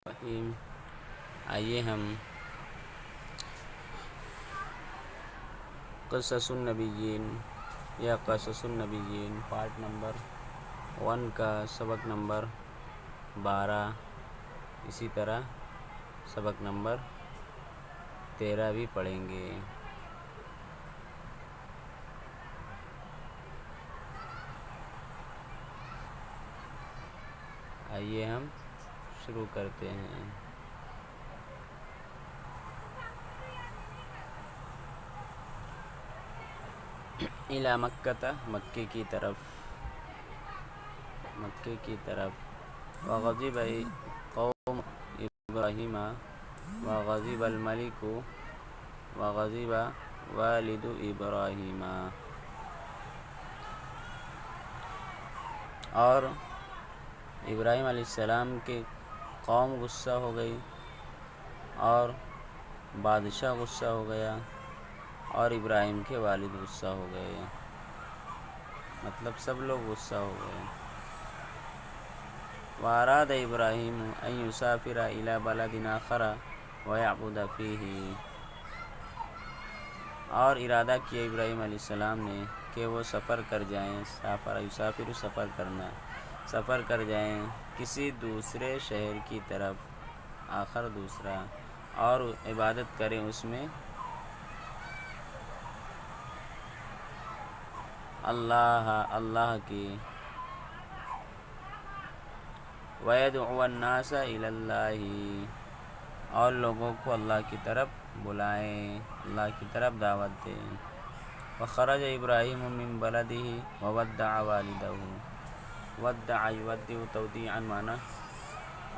الرحیم۔ آئیے ہم قصص النبیین یا قصص النبیین پارٹ نمبر 1 کا سبق نمبر 12، اسی طرح سبق نمبر 13 بھی پڑھیں گے۔ آئیے ہم شروع کرتے ہیں۔ الی مکہ، مکے کی طرف وغضب قوم ابراہیم وغضب الملک وغضب والد ابراہیم، اور ابراہیم علیہ السلام کے قوم غصہ ہو گئی اور بادشاہ غصہ ہو گیا اور ابراہیم کے والد غصہ ہو گئے، مطلب سب لوگ غصہ ہو گئے۔ واراد ابراہیم ان یسافر الی بلد آخر ویعبد فیہ، اور ارادہ کیا ابراہیم علیہ السلام نے کہ وہ سفر کر جائیں، یسافر سفر کرنا، سفر کر جائیں کسی دوسرے شہر کی طرف، آخر دوسرا، اور عبادت کریں اس میں اللہ کی، وَيَدْعُوَ النَّاسَ إِلَى اللَّهِ، اور لوگوں کو اللہ کی طرف بلائیں، اللہ کی طرف دعوت دیں۔ وخرج ابراہیم من بلدہ وودع والدہ، ودع یودع تودیعا معنی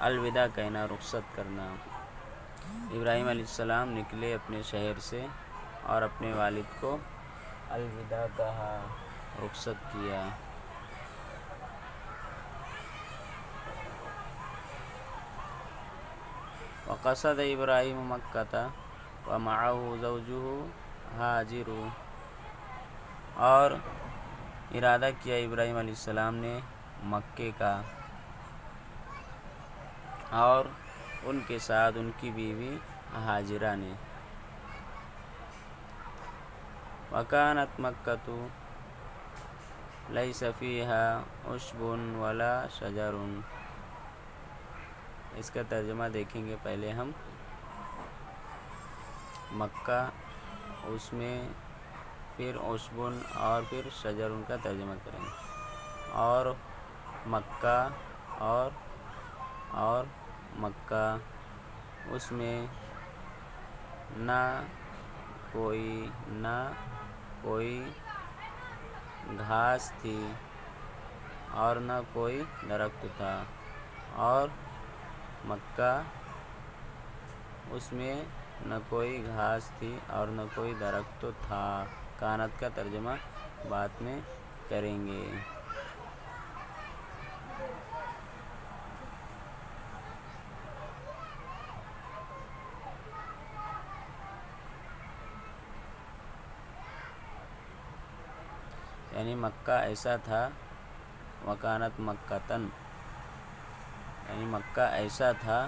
الوداع کہنا، رخصت کرنا۔ ابراہیم علیہ السلام نکلے اپنے شہر سے اور اپنے والد کو الوداع کہا، رخصت کیا۔ وقصد ابراہیم مکہ ومعہ زوجہ ہاجر، اور ارادہ کیا ابراہیم علیہ السلام نے مکے کا اور ان کے ساتھ ان کی بیوی ہاجرہ نے۔ وکانت مکۃ لیس فیہا عشب ولا شجر، اس کا ترجمہ دیکھیں گے پہلے ہم۔ مکہ، اس میں پھر عشب اور پھر شجر کا ترجمہ کریں گے، اور مکہ اور مکہ، اس میں نہ کوئی گھاس تھی اور نہ کوئی درخت تھا، اور مکہ، اس میں نہ کوئی گھاس تھی اور نہ کوئی درخت تھا۔ کانت کا ترجمہ بعد میں کریں گے۔ یعنی مکہ ایسا تھا، وکانت مکۃً، یعنی مکہ ایسا تھا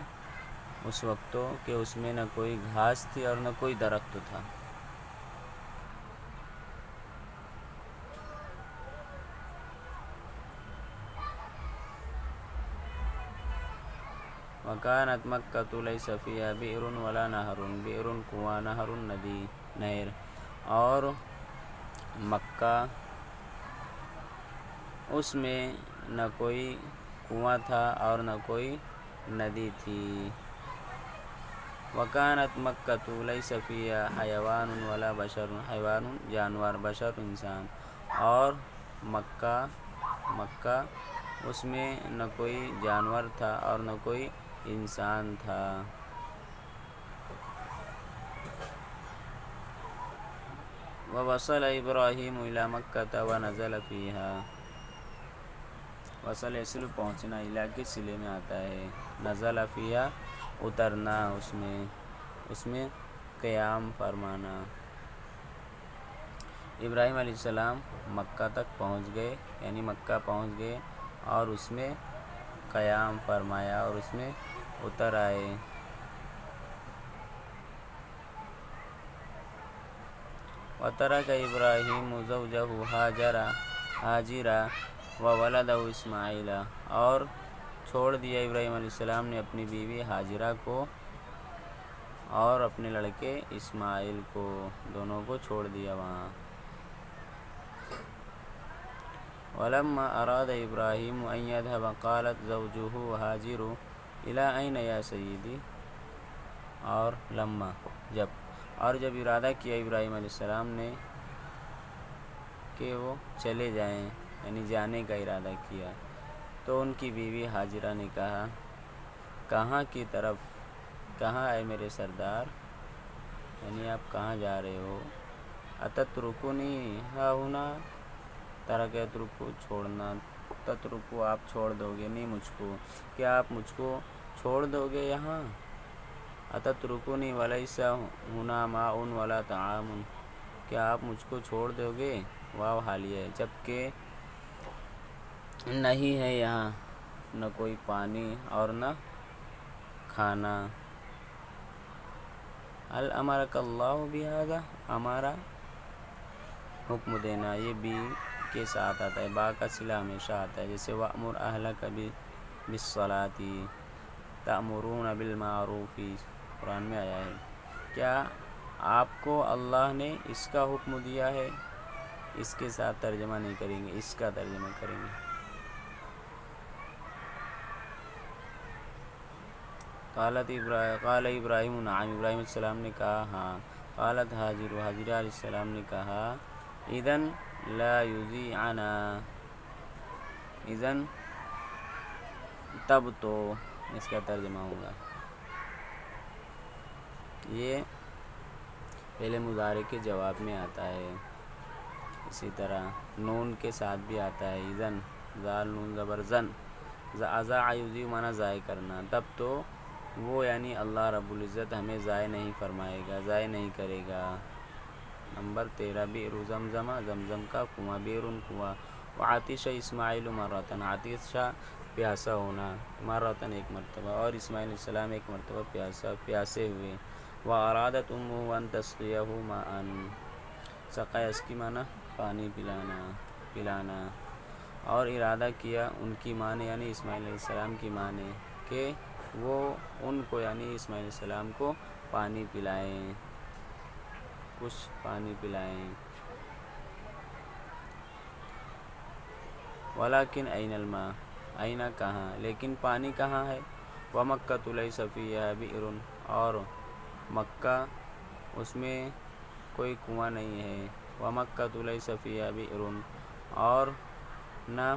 اس وقت کہ اس میں نہ کوئی گھاس تھی اور نہ کوئی درخت تھا۔ وکانت مکۃ لیس فیہا بئر ولا نہر، بئر کنواں، نہر ندی، نہر، اور مکہ، اس میں نہ کوئی کنواں تھا اور نہ کوئی ندی تھی۔ وکانت مکۃ لیس فیہا حیوان ولا بشر، حیوان جانور، بشر انسان، اور مکہ، اس میں نہ کوئی جانور تھا اور نہ کوئی انسان تھا۔ ووصل ابراہیم الی مکہ ونزل فیہا، وصل یصل پہنچنا، الی کے صلے میں آتا ہے، نزل فیہا اترنا، اس میں قیام فرمانا۔ ابراہیم علیہ السلام مکہ تک پہنچ گئے، یعنی مکہ پہنچ گئے اور اس میں قیام فرمایا اور اس میں اتر آئے۔ وترک ابراہیم زوجہ ہاجرہ وولدہ اسماعیل، اور چھوڑ دیا ابراہیم علیہ السلام نے اپنی بیوی ہاجرہ کو اور اپنے لڑکے اسماعیل کو، دونوں کو چھوڑ دیا وہاں۔ ولما اراد ابراہیم ان یذهب قالت زوجہ ہاجر الی این یا سیدی، اور جب ارادہ کیا ابراہیم علیہ السلام نے کہ وہ چلے جائیں، یعنی جانے کا ارادہ کیا، تو ان کی بیوی ہاجرہ نے کہا، کہاں کی طرف؟ کہاں اے میرے سردار، یعنی آپ کہاں جا رہے ہو؟ اتترکونی ہاہنا، ترک یترک چھوڑنا، تترکو آپ چھوڑ دو گے، نہیں مجھ کو، کیا آپ مجھ کو چھوڑ دو گے یہاں؟ اتترکونی ولیس ہنا ماء ولا طعام، کیا آپ مجھ کو چھوڑ دو گے؟ واو حالیہ ہے، جبکہ نہیں ہے یہاں نہ کوئی پانی اور نہ کھانا۔ هل امرک اللہ بہذا، ہمارا حکم دینا، یہ بی کے ساتھ آتا ہے، با کا صلہ ہمیشہ آتا ہے، جیسے وَأْمُرْ أَهْلَكَ بِالصَّلَاةِ تَأْمُرُونَ بِالْمَعْرُوفِ، قرآن میں آیا ہے۔ کیا آپ کو اللہ نے اس کا حکم دیا ہے؟ اس کے ساتھ ترجمہ نہیں کریں گے، اس کا ترجمہ کریں گے۔ قال ابراہیم نعم، ابراہیم علیہ السلام نے کہا ہاں۔ قالت ہاجر، ہاجرہ علیہ السلام نے کہا اذن لا یضیعنا، اذن تب تو، اس کا ترجمہ ہوگا، یہ فعل مضارع کے جواب میں آتا ہے، اسی طرح نون کے ساتھ بھی آتا ہے، اذن، زال نون زبر زن، اضاع یضیع معنی ضائع کرنا، تب تو وہ یعنی اللہ رب العزت ہمیں ضائع نہیں فرمائے گا، ضائع نہیں کرے گا۔ نمبر 13 بئر زمزم، زمزم کا کنواں، بئر کنواں، وعطش اسماعیل مرۃ، عطشہ پیاسا ہونا، مرۃ ایک مرتبہ، اور اسماعیل علیہ السلام ایک مرتبہ پیاسے ہوئے، وارادت امہ ان تسقیہ ماء، سقیا اس کی معنی پانی پلانا، اور ارادہ کیا ان کی ماں نے، یعنی اسماعیل علیہ السلام کی ماں نے، کہ وہ ان کو یعنی اسماعیل علیہ السلام کو پانی پلائیں، کچھ پانی پلائیں۔ ولیکن این الماء، این کہاں، لیکن پانی کہاں ہے؟ ومکۃ لیس فیہا بئر، اور مکہ اس میں کوئی کنواں نہیں ہے، ومکۃ لیس فیہا بئر، اور نہ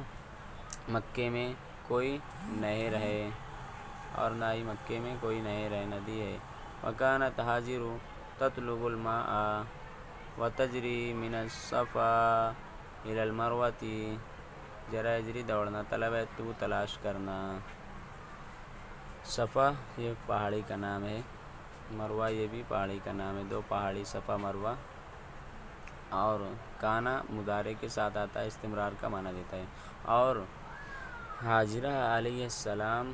مکے میں کوئی نہر ہے، اور نہ ہی مکے میں کوئی نہر ہے، ندی ہے۔ وکانت ہاجر تطلب الماء وتجری من الصفا الی المروۃ، جرا یجری دوڑنا، طلب ہے تو تلاش کرنا، صفا یہ پہاڑی کا نام ہے، مروہ یہ بھی پہاڑی کا نام ہے، دو پہاڑی صفا مروہ، اور کانا مضارع کے ساتھ آتا ہے، استمرار کا معنی دیتا ہے، اور ہاجرہ علیہ السلام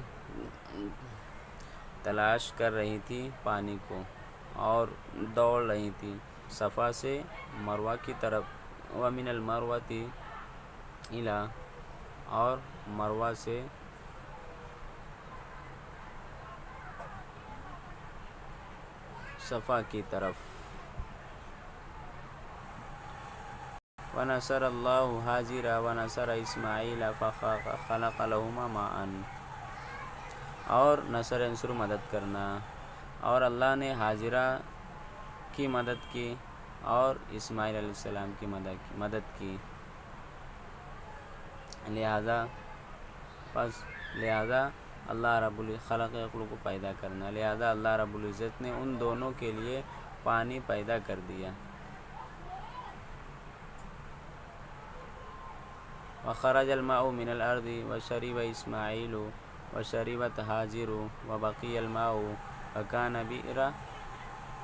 تلاش کر رہی تھی پانی کو، اور دوڑ رہی تھی صفا سے مروہ کی طرف، ومن المروۃ الی، اور مروہ سے صفا کی طرف۔ ونصر اللہ ہاجر ونصر اسماعیل فخلق لہما ماء، اور نصر ینصر مدد کرنا، اور اللہ نے ہاجرہ کی مدد کی اور اسماعیل علیہ السلام کی مدد کی، لہذا اللہ رب خلق یخلق کو پیدا کرنا، لہذا اللہ رب العزت نے ان دونوں کے لیے پانی پیدا کر دیا۔ وخرج الماء من الارض وشرب اسماعیل وشربت ہاجر وبقی الماء وکان بئر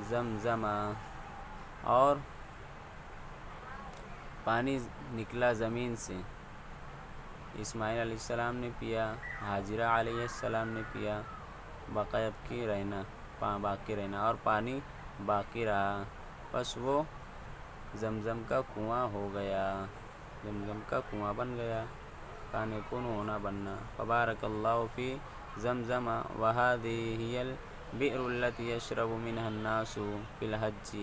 زمزم، اور پانی نکلا زمین سے، اسماعیل علیہ السلام نے پیا، ہاجرہ علیہ السلام نے پیا، بقا یبقی رہنا، باقی رہنا، اور پانی باقی رہا، بس وہ زمزم کا کنواں ہو گیا، زمزم کا کنواں بن گیا، کان یکون ہونا بننا۔ فبارک اللہ فی زمزم وہذہ ہی البئر التی یشرب منہا الناس فی الحج۔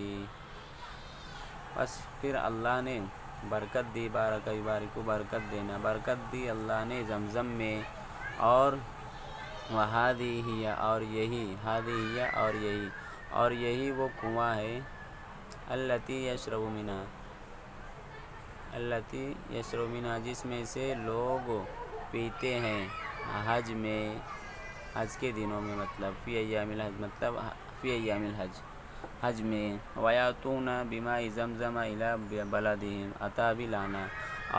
بس پھر اللہ نے برکت دی، بارک یبارک برکت دینا، برکت دی اللہ نے زمزم میں، اور وہذہ ہی اور یہی، ہذہ ہی اور یہی وہ کنواں ہے، التی یشرب منہا، التی یشرب منہا جس میں سے لوگ پیتے ہیں، حج میں، حج کے دنوں میں، مطلب فی ایام الحج، مطلب فی ایام الحج، حج میں، ویاتون بماء زمزم الی بلدہم، عطا بھی لانا،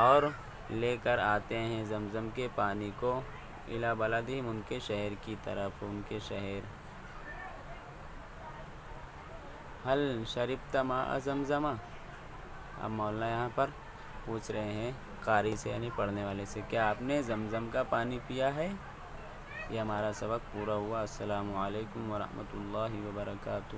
اور لے کر آتے ہیں زمزم کے پانی کو، الی بلدہم ان کے شہر کی طرف، ان کے شہر۔ حل شربت ماء زمزم، اب مولانا یہاں پر پوچھ رہے ہیں قاری سے، یعنی پڑھنے والے سے، کیا آپ نے زمزم کا پانی پیا ہے؟ یہ ہمارا سبق پورا ہوا۔ السلام علیکم ورحمۃ اللہ وبرکاتہ۔